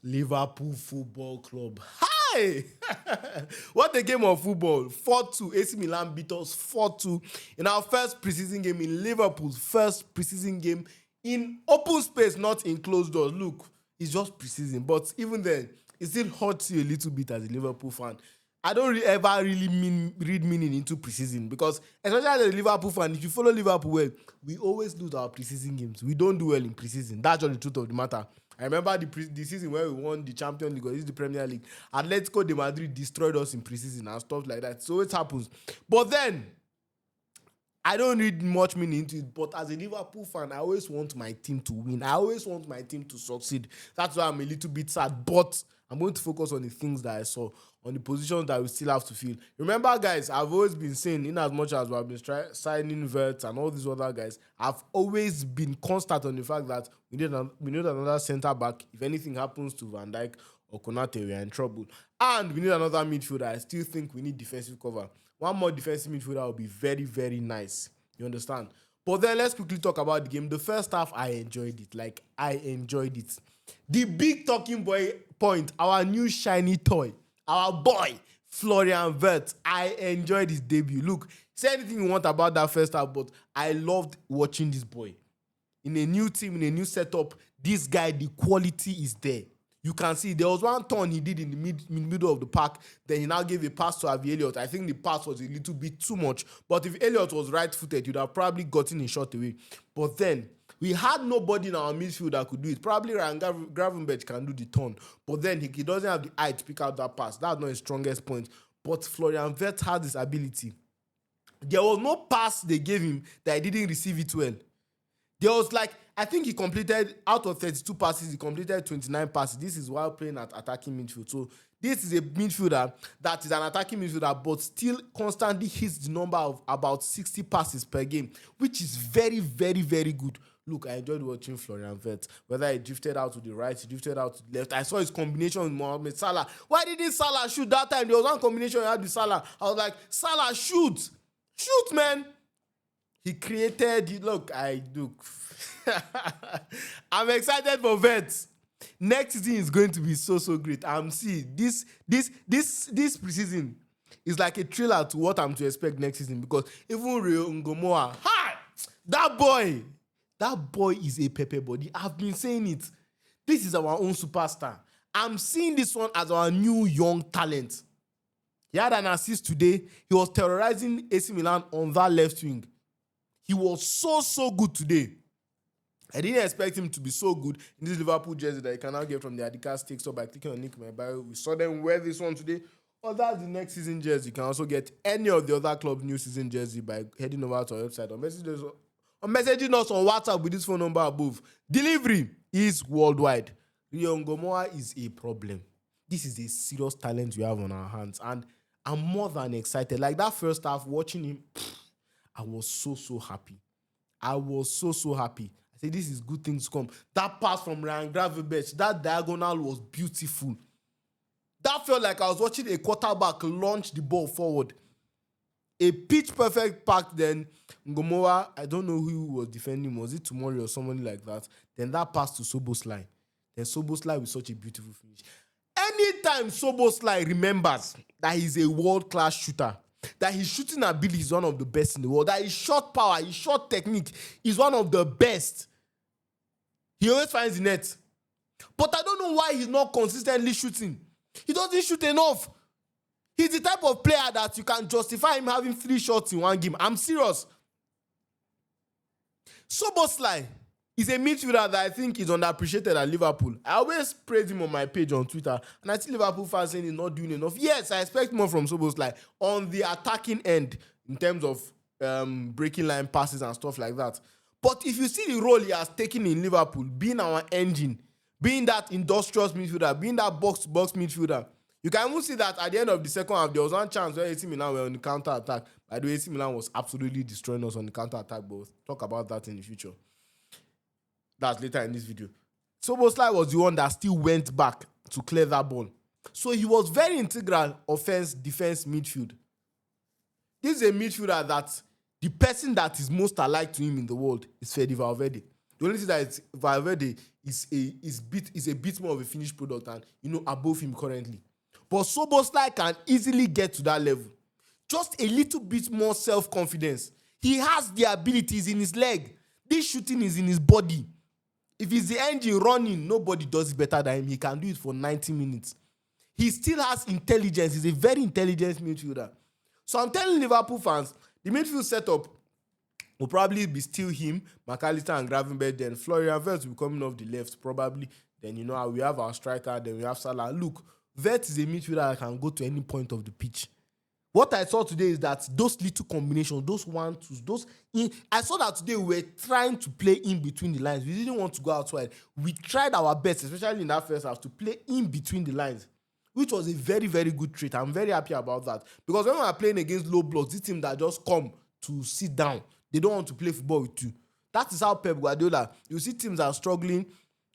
Liverpool Football Club. Hi! What a game of football. 4-2. AC Milan beat us 4-2 in our first preseason game, in Liverpool's first preseason game in open space, not in closed doors. Look, it's just preseason, but even then, it still hurts you a little bit as a Liverpool fan. I don't ever really read meaning into preseason because, especially as a Liverpool fan, if you follow Liverpool well, we always lose our preseason games. We don't do well in preseason. That's just the truth of the matter. I remember the season where we won the Champions League, or this is the Premier League. Atletico de Madrid destroyed us in preseason and stuff like that. So it happens. But then, I don't read much meaning into it, but as a Liverpool fan, I always want my team to win. I always want my team to succeed. That's why I'm a little bit sad, but I'm going to focus on the things that I saw, on the positions that we still have to fill. Remember, guys, I've always been saying, in as much as we've been signing Wirtz and all these other guys, I've always been constant on the fact that we need another centre-back. If anything happens to Van Dijk or Konate, we are in trouble. And we need another midfielder. I still think we need defensive cover. One more defensive midfielder would be very, very nice. You understand? But then let's quickly talk about the game. The first half, I enjoyed it. Like, I enjoyed it. The big talking point, our new shiny toy, our boy, Florian Wirtz. I enjoyed his debut. Look, say anything you want about that first half, but I loved watching this boy. In a new team, in a new setup, this guy, the quality is there. You can see there was one turn he did in the middle of the park. Then he now gave a pass to Harvey Elliott. I think the pass was a little bit too much. But if Elliott was right-footed, you'd have probably gotten a shot away. But then, we had nobody in our midfield that could do it. Probably Ryan Gravenberch can do the turn. But then he doesn't have the eye to pick out that pass. That's not his strongest point. But Florian Wirtz had this ability. There was no pass they gave him that he didn't receive it well. There was I think he completed, out of 32 passes, he completed 29 passes. This is while playing at attacking midfield. So this is a midfielder that is an attacking midfielder, but still constantly hits the number of about 60 passes per game, which is very, very, very good. Look, I enjoyed watching Florian Wirtz. Whether he drifted out to the right, he drifted out to the left. I saw his combination with Mohamed Salah. Why didn't Salah shoot that time? There was one combination he had with Salah. I was like, Salah, shoot. Shoot, man. He created, look, I'm excited for Wirtz. Next season is going to be so great. This preseason is like a thriller to what I'm to expect next season, because even Rio Ngomoa, that boy is a pepper body. I've been saying it. This is our own superstar. I'm seeing this one as our new young talent. He had an assist today. He was terrorizing AC Milan on that left wing. He was so good today. I didn't expect him to be so good in this Liverpool jersey that you can now get from the Adidas stick. So by clicking on link in my bio, we saw them wear this one today. Or that's the next season jersey. You can also get any of the other club new season jersey by heading over to our website or messaging us on WhatsApp with this phone number above. Delivery is worldwide. Rio Ngomoa is a problem. This is a serious talent we have on our hands, and I'm more than excited. Like that first half, watching him, I was so happy. I was so happy. I said, this is good things to come. That pass from Ryan Gravenberch, that diagonal was beautiful. That felt like I was watching a quarterback launch the ball forward. A pitch-perfect pass, then Ngomoa, I don't know who was defending him. Was it Tomori or somebody like that? Then that pass to Szoboszlai. Then Szoboszlai with such a beautiful finish. Anytime Szoboszlai remembers that he's a world-class shooter, that his shooting ability is one of the best in the world, that his shot power, his shot technique is one of the best, he always finds the net. But I don't know why he's not consistently shooting. He doesn't shoot enough. He's the type of player that you can justify him having 3 shots in one game. I'm serious. Szoboszlai is a midfielder that I think is underappreciated at Liverpool. I always praise him on my page on Twitter, and I see Liverpool fans saying he's not doing enough. Yes, I expect more from Szoboszlai on the attacking end in terms of breaking line passes and stuff like that. But if you see the role he has taken in Liverpool, being our engine, being that industrious midfielder, being that box-to-box midfielder, you can even see that at the end of the second half, there was one chance where AC Milan were on the counter-attack. By the way, AC Milan was absolutely destroying us on the counter-attack, but we'll talk about that in the future. That's later in this video. Szoboszlai was the one that still went back to clear that ball. So he was very integral offense, defense, midfield. This is a midfielder that the person that is most alike to him in the world is Fede Valverde. The The only thing that Valverde is a bit more of a finished product and above him currently. But Szoboszlai can easily get to that level. Just a little bit more self-confidence. He has the abilities in his leg. This shooting is in his body. If it's the engine running, nobody does it better than him. He can do it for 90 minutes. He still has intelligence. He's a very intelligent midfielder. So I'm telling Liverpool fans, the midfield setup will probably be still him, McAllister and Gravenberch. Then Florian Wirtz will be coming off the left probably. Then, we have our striker. Then we have Salah. Look, Wirtz is a midfielder that can go to any point of the pitch. What I saw today is that those little combinations, those 1-2s, I saw that today we were trying to play in between the lines. We didn't want to go outside. We tried our best, especially in that first half, to play in between the lines, which was a very, very good trait. I'm very happy about that. Because when we are playing against low blocks, this team that just come to sit down, they don't want to play football with you. That is how Pep Guardiola, you see teams are struggling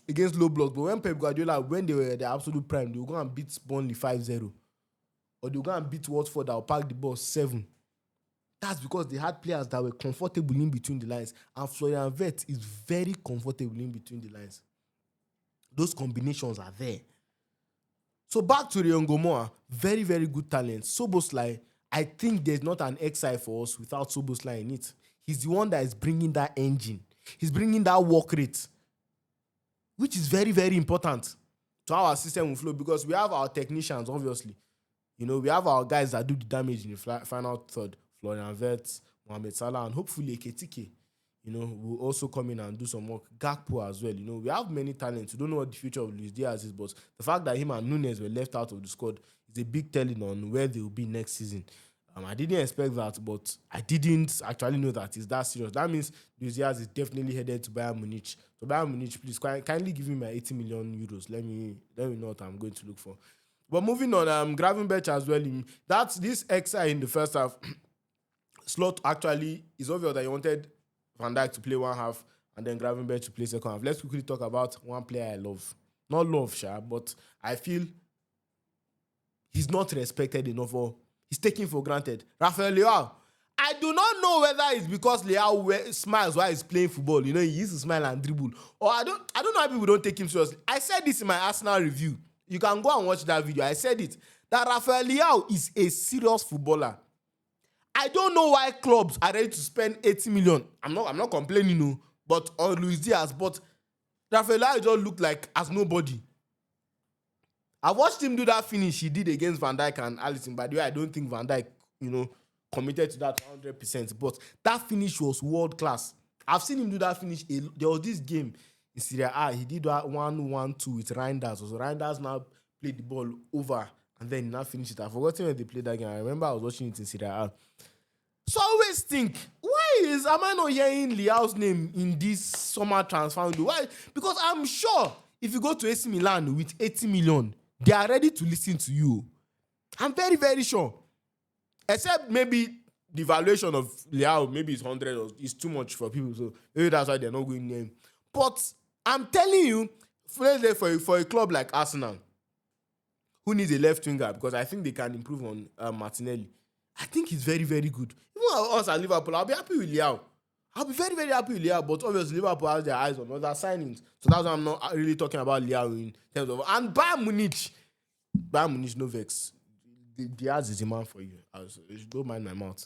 against low blocks, but when Pep Guardiola, when they were at their absolute prime, they will go and beat Burnley 5-0. Or they'll go and beat Watford that will pack the ball 7. That's because they had players that were comfortable in between the lines. And Florian Wirtz is very comfortable in between the lines. Those combinations are there. So back to Rion Gomoa, very, very good talent. Szoboszlai, I think there's not an XI for us without Szoboszlai in it. He's the one that is bringing that engine. He's bringing that work rate, which is very, very important to how our system will flow because we have our technicians, obviously. We have our guys that do the damage in the final third. Florian Wirtz, Mohamed Salah, and hopefully Ekitike, will also come in and do some work. Gakpo as well. We have many talents. We don't know what the future of Luis Diaz is, but the fact that him and Nunes were left out of the squad is a big telling on where they will be next season. I didn't expect that, but I didn't actually know that it's that serious. That means Luis Diaz is definitely headed to Bayern Munich. So Bayern Munich, please kindly give me my 80 million euros. Let me know what I'm going to look for. But moving on, Gravenberch as well. That's this XI in the first half. Slot actually is obvious that he wanted Van Dijk to play one half and then Gravenberch to play second half. Let's quickly talk about one player I love. Not love, but I feel he's not respected enough or he's taken for granted. Rafael Leao. I do not know whether it's because Leao smiles while he's playing football. He used to smile and dribble. Or I don't know why people don't take him seriously. I said this in my Arsenal review. You can go and watch that video. I said it. That Rafael Leao is a serious footballer. I don't know why clubs are ready to spend 80 million. I'm not complaining, but on Luis Diaz. But Rafael Leao just looked like as nobody. I watched him do that finish he did against Van Dijk and Alisson. By the way, I don't think Van Dijk, committed to that 100%. But that finish was world class. I've seen him do that finish. There was this game in Serie A, he did that 1-1-2 with Reinders. So Reinders now played the ball over and then he now finished it. I've forgotten when they played that game. I remember I was watching it in Serie A. So I always think, am I not hearing Leao's name in this summer transfer window? Why? Because I'm sure if you go to AC Milan with 80 million, they are ready to listen to you. I'm very, very sure. Except maybe the valuation of Leao, maybe it's 100 or it's too much for people. So maybe that's why they're not going name. But I'm telling you, for a club like Arsenal, who needs a left winger, because I think they can improve on Martinelli. I think he's very, very good. Even us at Liverpool, I'll be happy with Leao. I'll be very, very happy with Leao, but obviously Liverpool has their eyes on other signings. So that's why I'm not really talking about Leao in terms of... And Bayern Munich, no vex. Diaz is a man for you. Don't mind my mouth.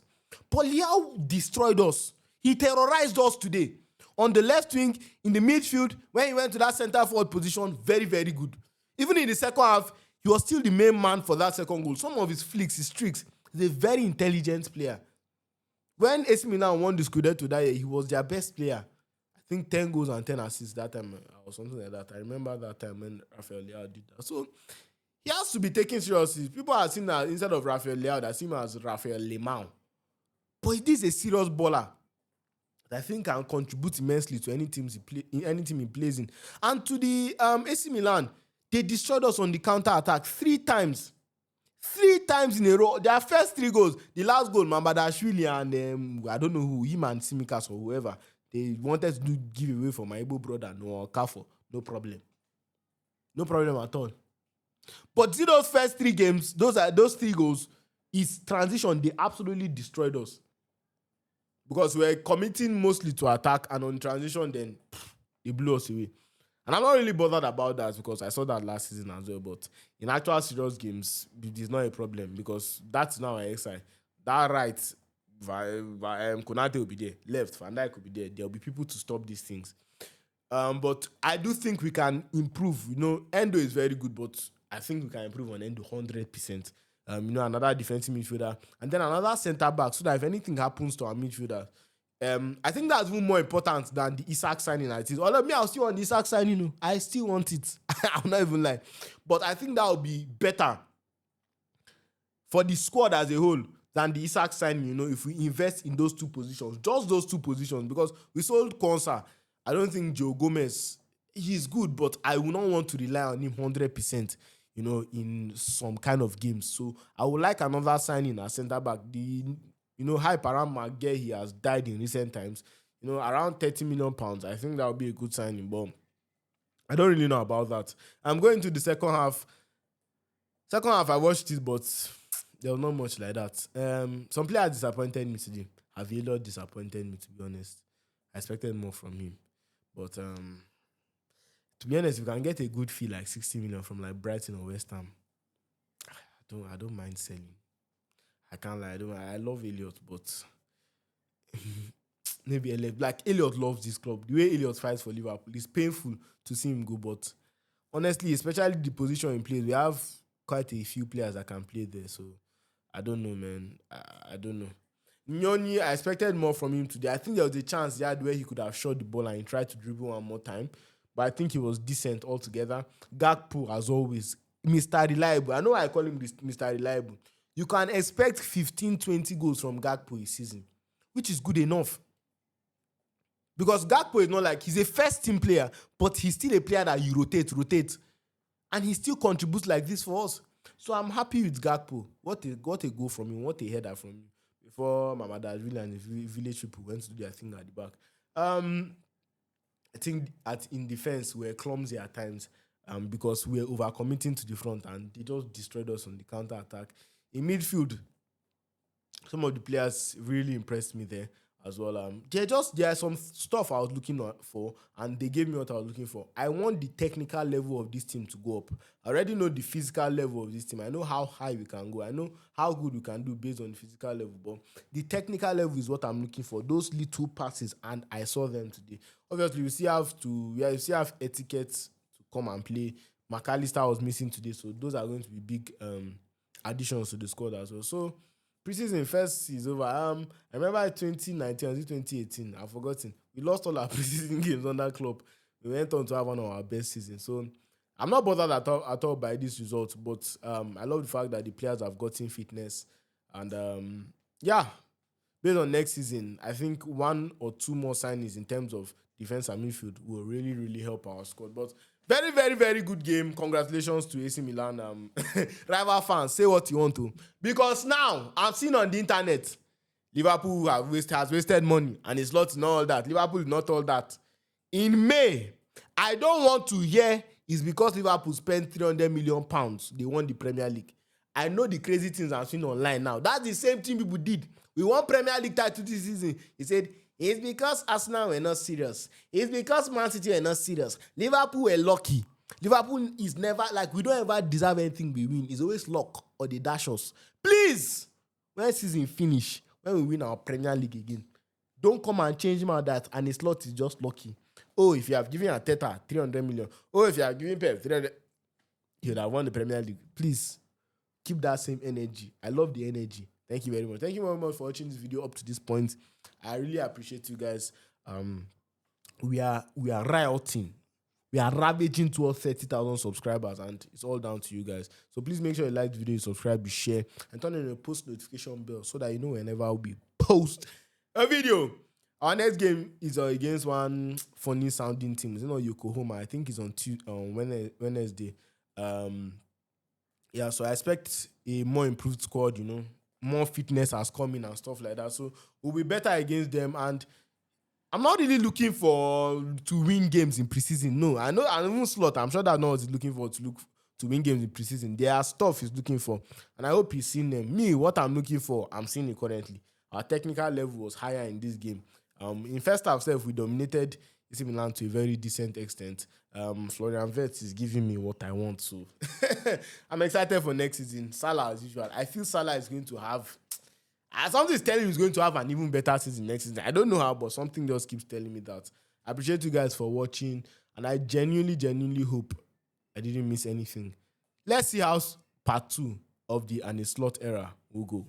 But Leao destroyed us. He terrorized us today. On the left wing, in the midfield, when he went to that centre forward position, very, very good. Even in the second half, he was still the main man for that second goal. Some of his flicks, his tricks, he's a very intelligent player. When AC Milan won the Scudetto that year, he was their best player. I think 10 goals and 10 assists that time, or something like that. I remember that time when Rafael Leao did that. So, he has to be taken seriously. People are seeing that instead of Rafael Leao, they see him as Rafael Lemão. But he is a serious baller that I think can contribute immensely to any team he plays in. And to the AC Milan, they destroyed us on the counter-attack 3 times. 3 times in a row. Their first 3 goals, the last goal, Mambadashvili and I don't know who, him and Tsimikas or whoever, they wanted to give away for my Igbo brother, no Kafo. No problem. No problem at all. But see those first 3 games, those 3 goals, is transition. They absolutely destroyed us. Because we're committing mostly to attack, and on transition then, They blew us away. And I'm not really bothered about that because I saw that last season as well. But in actual serious games, it is not a problem because that's now an exercise. That right, Konate will be there. Left, Van Dijk will be there. There will be people to stop these things. But I do think we can improve. Endo is very good, but I think we can improve on Endo 100%. Another defensive midfielder and then another centre back so that if anything happens to our midfielder, I think that's even more important than the Isak signing. All of me, I'll still want the Isak signing. I still want it. I'm not even lying. But I think that would be better for the squad as a whole than the Isak signing, if we invest in those two positions. Just those two positions. Because we sold Konsa. I don't think Joe Gomez, he's good, but I would not want to rely on him 100%, in some kind of games. So I would like another signing at centre-back. The hype around Maguire, he has died in recent times. Around £30 million. I think that would be a good signing, but I don't really know about that. I'm going to the second half. Second half, I watched it, but there was not much like that. Some players disappointed me today. Avila disappointed me, to be honest. I expected more from him. But to be honest, if we can get a good fee like 60 million from like Brighton or West Ham, I don't mind selling. I can't lie. I love Elliot, but maybe Elliot loves this club. The way Elliot fights for Liverpool, it's painful to see him go. But honestly, especially the position he plays, we have quite a few players that can play there. So I don't know, man. I don't know. Nyoni, I expected more from him today. I think there was a chance he had where he could have shot the ball and he tried to dribble one more time. But I think he was decent altogether. Gakpo, as always, Mr. Reliable. I know I call him Mr. Reliable. You can expect 15, 20 goals from Gakpo this season, which is good enough. Because Gakpo is not like, he's a first team player, but he's still a player that you rotate. And he still contributes like this for us. So I'm happy with Gakpo. What a goal from him. What a header from him. Before Mamadashvili and the village people went to do their thing at the back. I think in defense, we're clumsy at times because we're overcommitting to the front and they just destroyed us on the counter-attack. In midfield, some of the players really impressed me there as well. There's some stuff I was looking for and they gave me what I was looking for. I want the technical level of this team to go up. I already know the physical level of this team. I know how high we can go. I know how good we can do based on the physical level. But the technical level is what I'm looking for. Those little passes, and I saw them today. Obviously, we still have etiquette to come and play. McAllister was missing today, so those are going to be big additions to the squad as well. So preseason first is over. I remember 2019 or 2018. I've forgotten. We lost all our preseason games on that club. We went on to have one of our best seasons. So I'm not bothered at all by this result. But I love the fact that the players have gotten fitness. And based on next season, I think 1 or 2 more signings in terms of defense and midfield will really, really help our squad. But very, very, very good game. Congratulations to AC Milan. Rival fans, say what you want to. Because now, I'm seeing on the internet, Liverpool has wasted money and it's not all that. Liverpool is not all that. In May, I don't want to hear it's because Liverpool spent £300 million. They won the Premier League. I know the crazy things I'm seeing online now. That's the same thing people did. We won Premier League title this season. He said, it's because Arsenal were not serious. It's because Man City were not serious. Liverpool were lucky. Liverpool is never, we don't ever deserve anything we win. It's always luck or they dash us. Please, when season finish, when we win our Premier League again, don't come and change him out that and his slot is just lucky. Oh, if you have given Arteta 300 million. Oh, if you have given Pep 300, you'd have won the Premier League. Please, keep that same energy. I love the energy. Thank you very much. Thank you very much for watching this video up to this point. I really appreciate you guys. We are rioting. We are ravaging towards 30,000 subscribers, and it's all down to you guys. So please make sure you like the video, subscribe, you share, and turn on the post notification bell so that you know whenever I'll be post a video. Our next game is against one funny sounding team. It's not Yokohama. I think it's on Wednesday. So I expect a more improved squad, more fitness has come in and stuff like that. So we'll be better against them. And I'm not really looking to win games in preseason. No, I know. And even Slot, I'm sure that no one is looking for to win games in preseason. There are stuff he's looking for, and I hope he's seen them. Me, what I'm looking for, I'm seeing it currently. Our technical level was higher in this game. In first half, we dominated. AC Milan to a very decent extent. Florian Wirtz is giving me what I want, so I'm excited for next season. Salah, as usual, I feel Salah is going to have. Something is telling me he's going to have an even better season next season. I don't know how, but something just keeps telling me that. I appreciate you guys for watching, and I genuinely hope I didn't miss anything. Let's see how part 2 of the Arne Slot era will go.